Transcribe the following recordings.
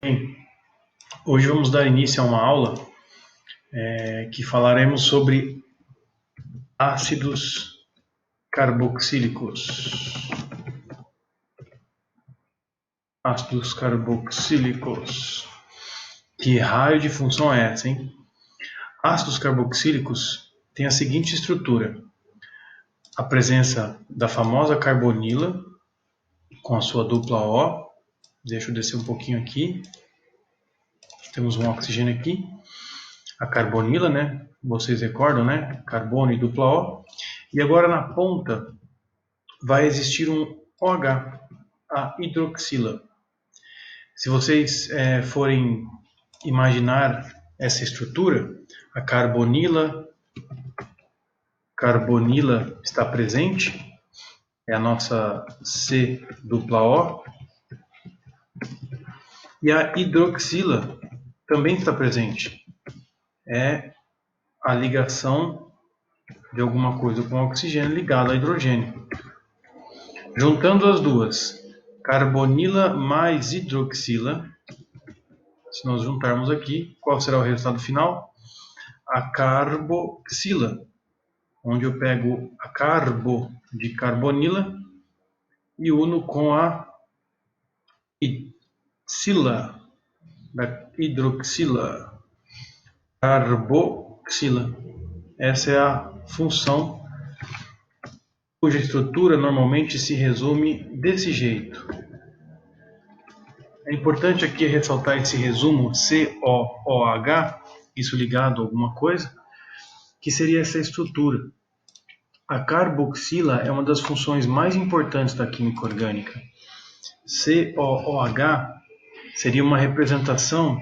Bem, hoje vamos dar início a uma aula que falaremos sobre ácidos carboxílicos. Ácidos carboxílicos. Que raio de função é essa, hein? Ácidos carboxílicos têm a seguinte estrutura: a presença da famosa carbonila com a sua dupla O. Deixa eu descer um pouquinho aqui. Temos um oxigênio aqui. A carbonila, né? Vocês recordam, né? Carbono e dupla O. E agora na ponta vai existir um OH, a hidroxila. Se vocês forem imaginar essa estrutura, a carbonila está presente, é a nossa C dupla O, e a hidroxila também está presente, é a ligação de alguma coisa com oxigênio ligada a hidrogênio. Juntando as duas, carbonila mais hidroxila, se nós juntarmos aqui, qual será o resultado final? A carboxila, onde eu pego a carbo de carbonila e uno com a xila, da hidroxila, carboxila. Essa é a função cuja estrutura normalmente se resume desse jeito. É importante aqui ressaltar esse resumo COOH, isso ligado a alguma coisa, que seria essa estrutura. A carboxila é uma das funções mais importantes da química orgânica. COOH seria uma representação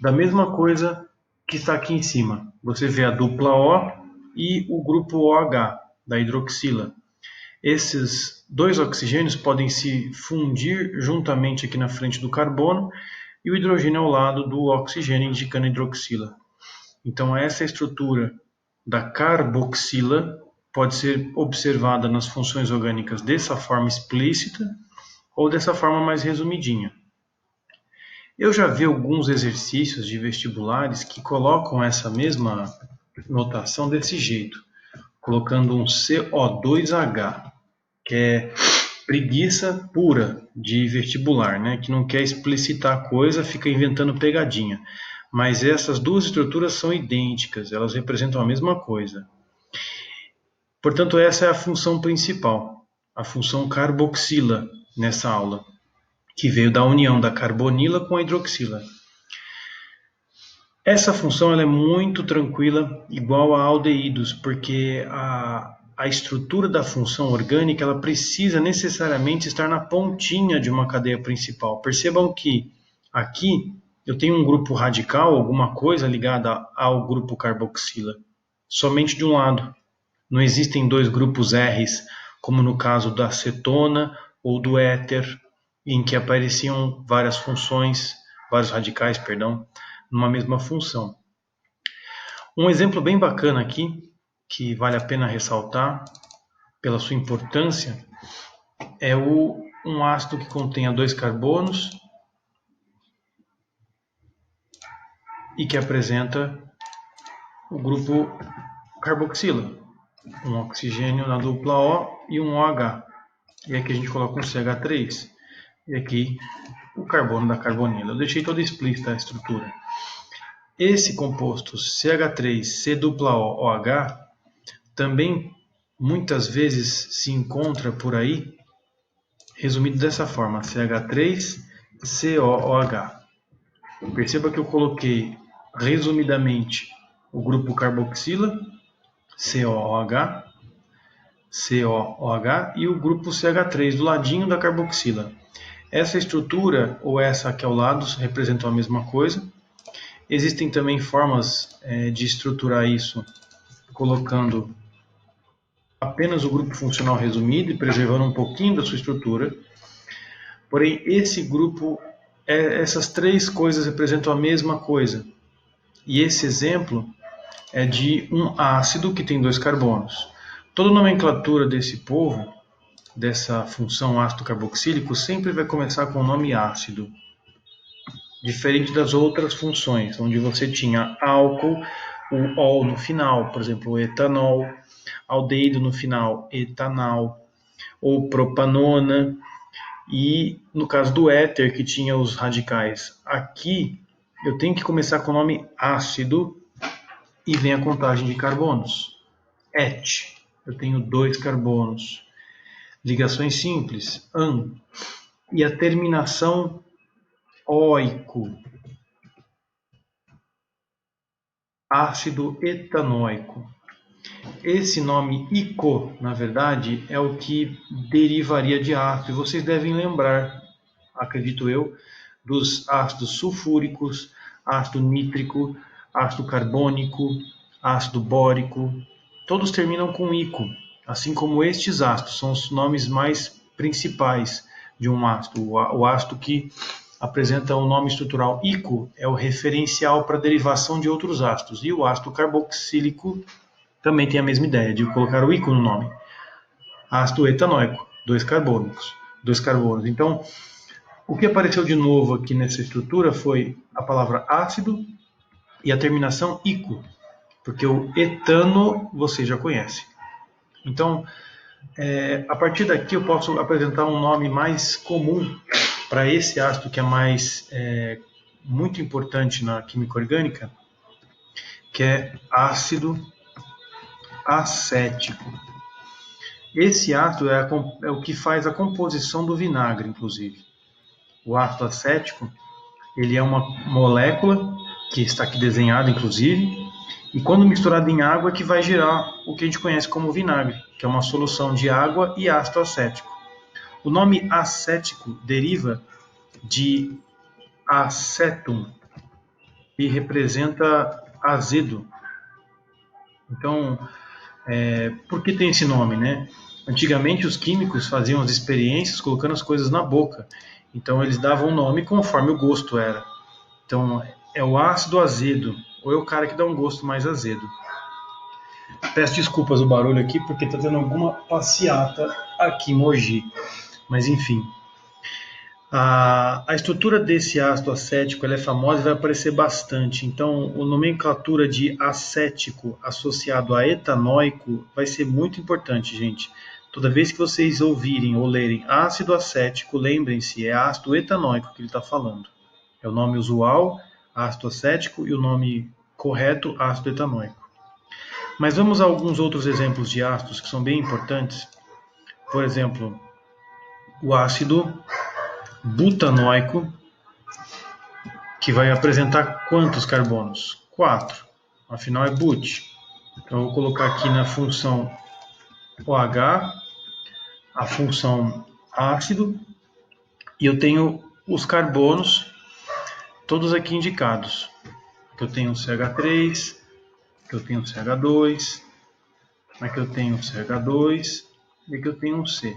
da mesma coisa que está aqui em cima. Você vê a dupla O e o grupo OH, da hidroxila. Esses dois oxigênios podem se fundir juntamente aqui na frente do carbono e o hidrogênio ao lado do oxigênio, indicando a hidroxila. Então, essa estrutura da carboxila pode ser observada nas funções orgânicas dessa forma explícita ou dessa forma mais resumidinha. Eu já vi alguns exercícios de vestibulares que colocam essa mesma notação desse jeito, colocando um CO2H, que é preguiça pura de vestibular, né? Que não quer explicitar a coisa, fica inventando pegadinha. Mas essas duas estruturas são idênticas, elas representam a mesma coisa. Portanto, essa é a função principal, a função carboxila nessa aula, que veio da união da carbonila com a hidroxila. Essa função ela é muito tranquila, igual a aldeídos, porque a estrutura da função orgânica ela precisa necessariamente estar na pontinha de uma cadeia principal. Percebam que aqui eu tenho um grupo radical, alguma coisa ligada ao grupo carboxila, somente de um lado. Não existem dois grupos R's, como no caso da cetona ou do éter, em que apareciam várias funções, vários radicais, numa mesma função. Um exemplo bem bacana aqui, que vale a pena ressaltar pela sua importância, é um ácido que contenha dois carbonos e que apresenta o grupo carboxila, um oxigênio na dupla O e um OH. E aqui a gente coloca um CH3 e aqui o carbono da carbonila. Eu deixei toda explícita a estrutura. Esse composto CH3COOH também muitas vezes se encontra por aí resumido dessa forma, CH3COOH. Perceba que eu coloquei resumidamente o grupo carboxila, COOH, e o grupo CH3 do ladinho da carboxila. Essa estrutura ou essa aqui ao lado representam a mesma coisa. Existem também formas de estruturar isso colocando apenas o grupo funcional resumido e preservando um pouquinho da sua estrutura. Porém, esse grupo, essas três coisas representam a mesma coisa. E esse exemplo é de um ácido que tem dois carbonos. Toda a nomenclatura desse povo, dessa função ácido carboxílico, sempre vai começar com o nome ácido. diferente das outras funções, onde você tinha álcool, o ol no final, por exemplo, o etanol, aldeído no final, etanal, ou propanona, e no caso do éter, que tinha os radicais. Aqui eu tenho que começar com o nome ácido e vem a contagem de carbonos. Et, eu tenho 2 carbonos. Ligações simples, an. E a terminação oico, ácido etanóico. Esse nome ico, na verdade, é o que derivaria de ácido. E vocês devem lembrar, acredito eu, dos ácidos sulfúricos, ácido nítrico, ácido carbônico, ácido bórico. Todos terminam com ico, assim como estes ácidos são os nomes mais principais de um ácido. O ácido que apresenta o nome estrutural ico é o referencial para a derivação de outros ácidos. E o ácido carboxílico também tem a mesma ideia de colocar o ico no nome. Ácido etanóico, 2 carbonos. Então, o que apareceu de novo aqui nessa estrutura foi a palavra ácido e a terminação ico, porque o etano você já conhece. Então, a partir daqui eu posso apresentar um nome mais comum para esse ácido que é mais muito importante na química orgânica, que é ácido acético. Esse ácido é o que faz a composição do vinagre, inclusive. O ácido acético, ele é uma molécula que está aqui desenhada, inclusive, e quando misturada em água é que vai gerar o que a gente conhece como vinagre, que é uma solução de água e ácido acético. O nome acético deriva de acetum, que representa azedo. Então, por que tem esse nome, né? Antigamente os químicos faziam as experiências colocando as coisas na boca. Então eles davam o nome conforme o gosto era. Então é o ácido azedo, ou é o cara que dá um gosto mais azedo. Peço desculpas o barulho aqui, porque está tendo alguma passeata aqui em Mogi. Mas enfim. A estrutura desse ácido acético ela é famosa e vai aparecer bastante. Então, a nomenclatura de acético associado a etanóico vai ser muito importante, gente. Toda vez que vocês ouvirem ou lerem ácido acético, lembrem-se, é ácido etanóico que ele está falando. É o nome usual, ácido acético, e o nome correto, ácido etanóico. Mas vamos a alguns outros exemplos de ácidos que são bem importantes. Por exemplo, o ácido butanóico, que vai apresentar quantos carbonos? 4. Afinal é but. Então eu vou colocar aqui na função OH a função ácido e eu tenho os carbonos todos aqui indicados. Aqui eu tenho CH3, aqui eu tenho CH2, aqui eu tenho CH2 e aqui eu tenho um C.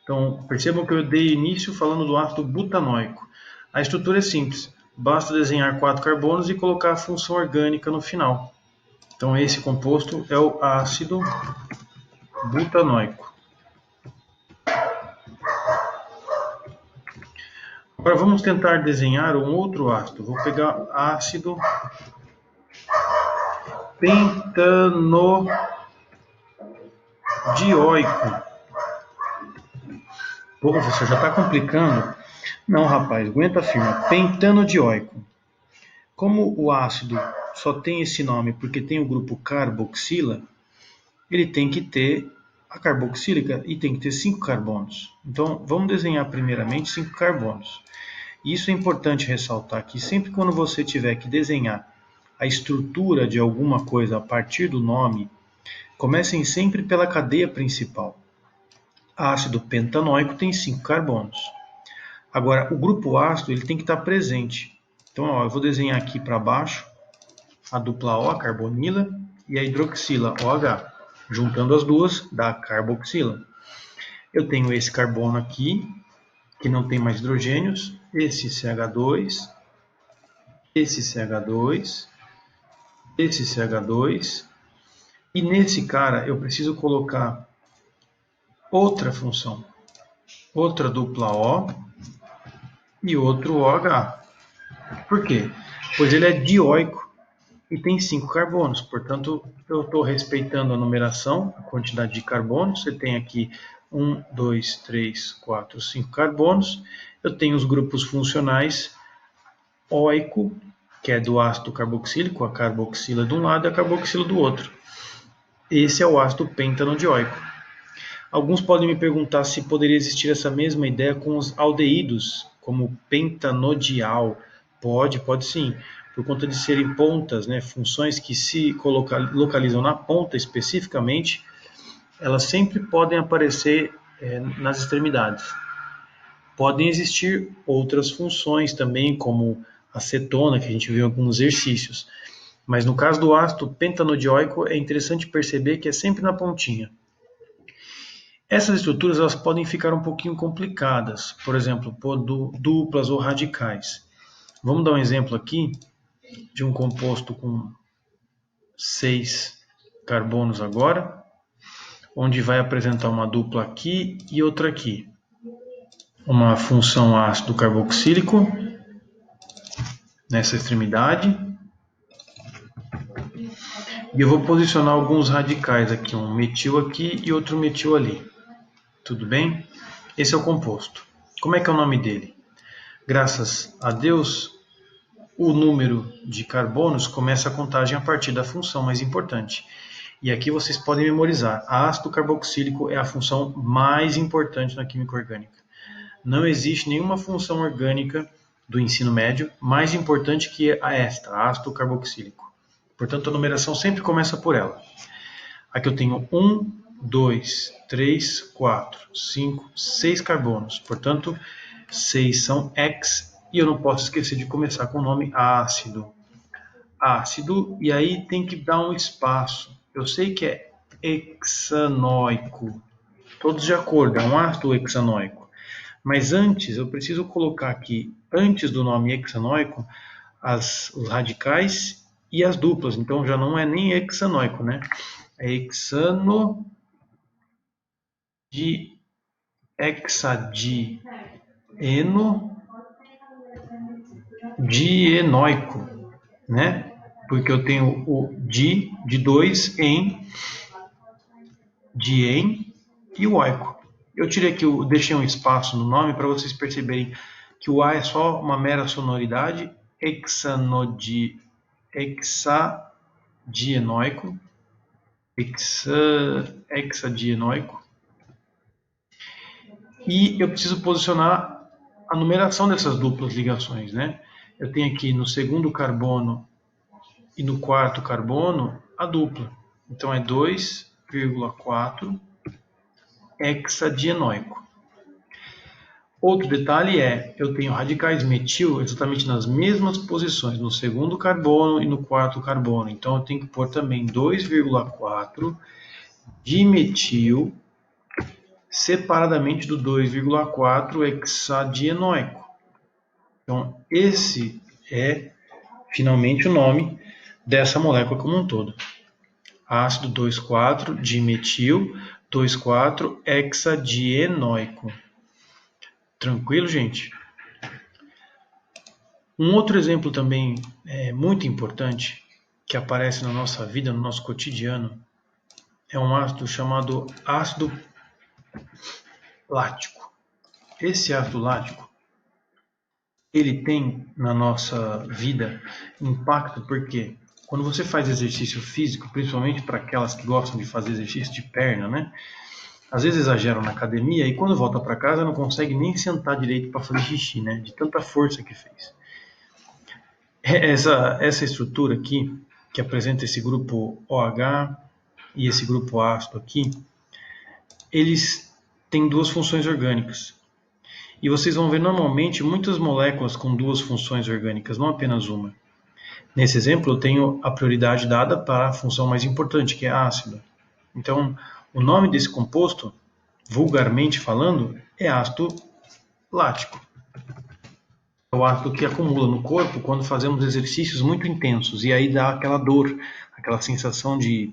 Então percebam que eu dei início falando do ácido butanóico. A estrutura é simples, basta desenhar 4 carbonos e colocar a função orgânica no final. Então esse composto é o ácido butanóico. Agora vamos tentar desenhar um outro ácido. Vou pegar ácido pentanodioico. Pô, professor, já está complicando? Não, rapaz, aguenta firme. Pentanodioico. Como o ácido só tem esse nome porque tem o grupo carboxila, ele tem que ter a carboxílica e tem que ter 5 carbonos. Então, vamos desenhar primeiramente 5 carbonos. Isso é importante ressaltar que sempre quando você tiver que desenhar a estrutura de alguma coisa a partir do nome, comecem sempre pela cadeia principal. Ácido pentanóico tem 5 carbonos. Agora, o grupo ácido ele tem que estar presente. Então, eu vou desenhar aqui para baixo a dupla O, a carbonila, e a hidroxila, OH. Juntando as duas, dá carboxila. Eu tenho esse carbono aqui, que não tem mais hidrogênios, esse CH2, esse CH2, esse CH2, e nesse cara eu preciso colocar outra função, outra dupla O e outro OH. Por quê? Pois ele é dioico e tem 5 carbonos. Portanto, eu estou respeitando a numeração, a quantidade de carbonos. Você tem aqui 1, 2, 3, 4, 5 carbonos. Eu tenho os grupos funcionais oico, que é do ácido carboxílico, a carboxila de um lado e a carboxila do outro. Esse é o ácido pentanodioico. Alguns podem me perguntar se poderia existir essa mesma ideia com os aldeídos, como pentanodial. Pode sim, por conta de serem pontas, né, funções que se localizam na ponta especificamente, elas sempre podem aparecer nas extremidades. Podem existir outras funções também, como a cetona, que a gente viu em alguns exercícios. Mas no caso do ácido pentanodioico, é interessante perceber que é sempre na pontinha. Essas estruturas elas podem ficar um pouquinho complicadas, por exemplo, por duplas ou radicais. Vamos dar um exemplo aqui de um composto com 6 carbonos agora, onde vai apresentar uma dupla aqui e outra aqui. Uma função ácido carboxílico nessa extremidade. E eu vou posicionar alguns radicais aqui, um metil aqui e outro metil ali. Tudo bem? Esse é o composto. Como é que é o nome dele? Graças a Deus, o número de carbonos começa a contagem a partir da função mais importante. E aqui vocês podem memorizar. Ácido carboxílico é a função mais importante na química orgânica. Não existe nenhuma função orgânica do ensino médio mais importante que esta, ácido carboxílico. Portanto, a numeração sempre começa por ela. Aqui eu tenho 1, 2, 3, 4, 5, 6 carbonos. Portanto, 6 são X e eu não posso esquecer de começar com o nome ácido. Ácido, e aí tem que dar um espaço. Eu sei que é hexanoico. Todos de acordo, é um ácido hexanoico. Mas antes, eu preciso colocar aqui, antes do nome hexanoico, os radicais e as duplas. Então já não é nem hexanoico, né? É hexano de hexadieno dienoico, né? Porque eu tenho o de 2 em, dien e o oico. Eu tirei aqui, deixei um espaço no nome para vocês perceberem que o A é só uma mera sonoridade, hexadienoico, hexadienoico. E eu preciso posicionar a numeração dessas duplas ligações, né? Eu tenho aqui no segundo carbono e no quarto carbono a dupla. Então é 2,4 hexadienoico. Outro detalhe é, eu tenho radicais metil exatamente nas mesmas posições, no segundo carbono e no quarto carbono. Então eu tenho que pôr também 2,4 dimetil separadamente do 2,4 hexadienoico. Então esse é finalmente o nome dessa molécula como um todo. Ácido 2,4 dimetil 2,4 hexadienoico. Tranquilo, gente? Um outro exemplo também muito importante que aparece na nossa vida, no nosso cotidiano, é um ácido chamado ácido lático. Esse ácido lático, ele tem na nossa vida impacto porque quando você faz exercício físico, principalmente para aquelas que gostam de fazer exercício de perna, né? Às vezes exageram na academia e quando volta para casa não consegue nem sentar direito para fazer xixi, né? De tanta força que fez. Essa estrutura aqui, que apresenta esse grupo OH e esse grupo ácido aqui, eles têm duas funções orgânicas. E vocês vão ver normalmente muitas moléculas com duas funções orgânicas, não apenas uma. Nesse exemplo, eu tenho a prioridade dada para a função mais importante, que é ácido. Então, o nome desse composto, vulgarmente falando, é ácido lático. É o ácido que acumula no corpo quando fazemos exercícios muito intensos. E aí dá aquela dor, aquela sensação de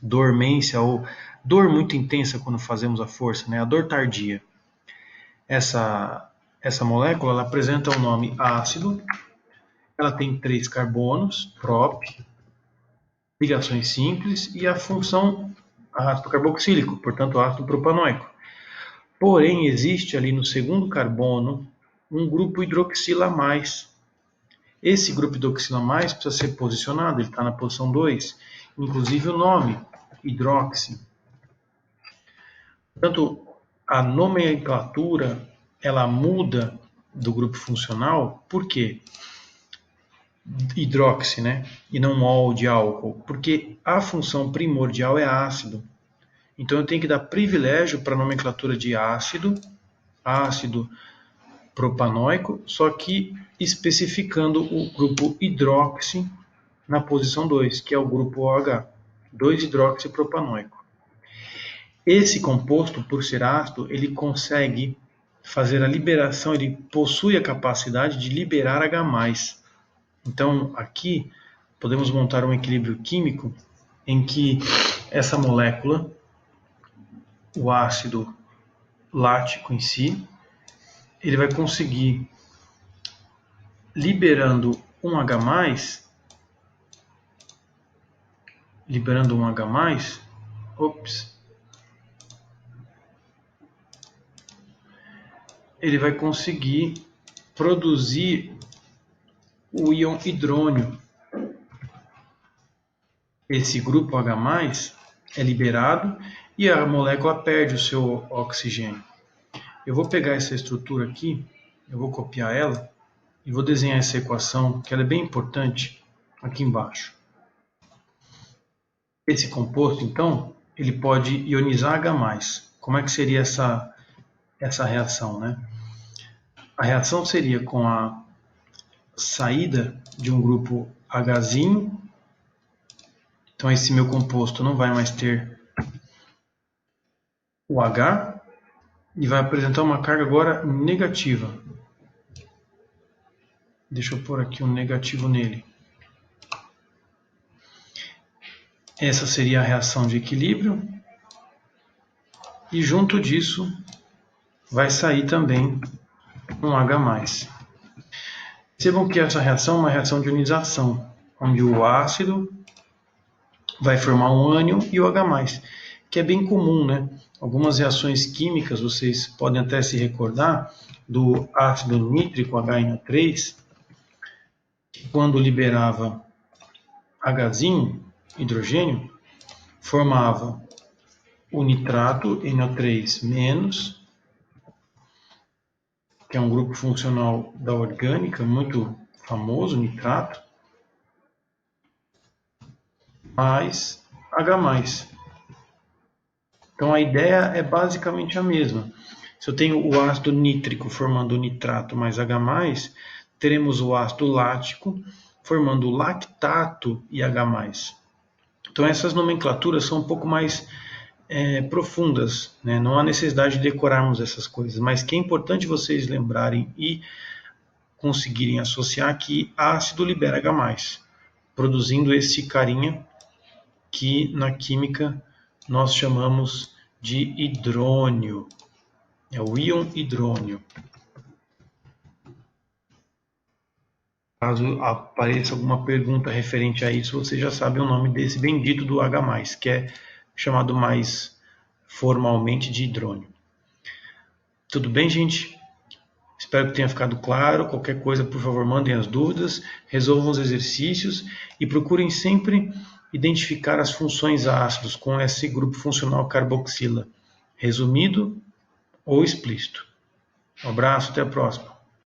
dormência ou dor muito intensa quando fazemos a força, né? A dor tardia. Essa molécula ela apresenta o nome ácido ela tem 3 carbonos, prop, ligações simples e a função ácido carboxílico, portanto ácido propanoico. Porém, existe ali no segundo carbono um grupo hidroxila a mais. Esse grupo hidroxila a mais precisa ser posicionado, ele está na posição 2, inclusive o nome, hidroxi. Portanto, a nomenclatura ela muda do grupo funcional, por quê? Hidroxi, né? E não ol de álcool, porque a função primordial é ácido. Então eu tenho que dar privilégio para a nomenclatura de ácido, ácido propanoico, só que especificando o grupo hidroxi na posição 2, que é o grupo OH, 2-hidroxipropanoico. Esse composto, por ser ácido, ele consegue fazer a liberação, ele possui a capacidade de liberar H+. Então, aqui podemos montar um equilíbrio químico em que essa molécula, o ácido lático em si, ele vai conseguir, liberando um H+, ele vai conseguir produzir o íon hidrônio. Esse grupo H+ é liberado e a molécula perde o seu oxigênio. Eu vou pegar essa estrutura aqui, eu vou copiar ela e vou desenhar essa equação, que ela é bem importante, aqui embaixo. Esse composto, então, ele pode ionizar H+. Como é que seria essa reação, né? A reação seria com a saída de um grupo H', então esse meu composto não vai mais ter o H e vai apresentar uma carga agora negativa. Deixa eu pôr aqui um negativo nele. Essa seria a reação de equilíbrio e junto disso vai sair também um H+. Percebam que essa reação é uma reação de ionização, onde o ácido vai formar um ânion e o H+, que é bem comum, né? Algumas reações químicas, vocês podem até se recordar do ácido nítrico HNO3, que quando liberava H, hidrogênio, formava o nitrato NO3-, que é um grupo funcional da orgânica, muito famoso, nitrato, mais H+. Então a ideia é basicamente a mesma. Se eu tenho o ácido nítrico formando o nitrato mais H+, teremos o ácido lático formando o lactato e H+. Então essas nomenclaturas são um pouco mais profundas, né? Não há necessidade de decorarmos essas coisas, mas que é importante vocês lembrarem e conseguirem associar que ácido libera H+, produzindo esse carinha que na química nós chamamos de hidrônio. É o íon hidrônio. Caso apareça alguma pergunta referente a isso, você já sabe o nome desse bendito do H+, que é chamado mais formalmente de hidrônio. Tudo bem, gente? Espero que tenha ficado claro. Qualquer coisa, por favor, mandem as dúvidas, resolvam os exercícios e procurem sempre identificar as funções ácidos com esse grupo funcional carboxila, resumido ou explícito. Um abraço, até a próxima.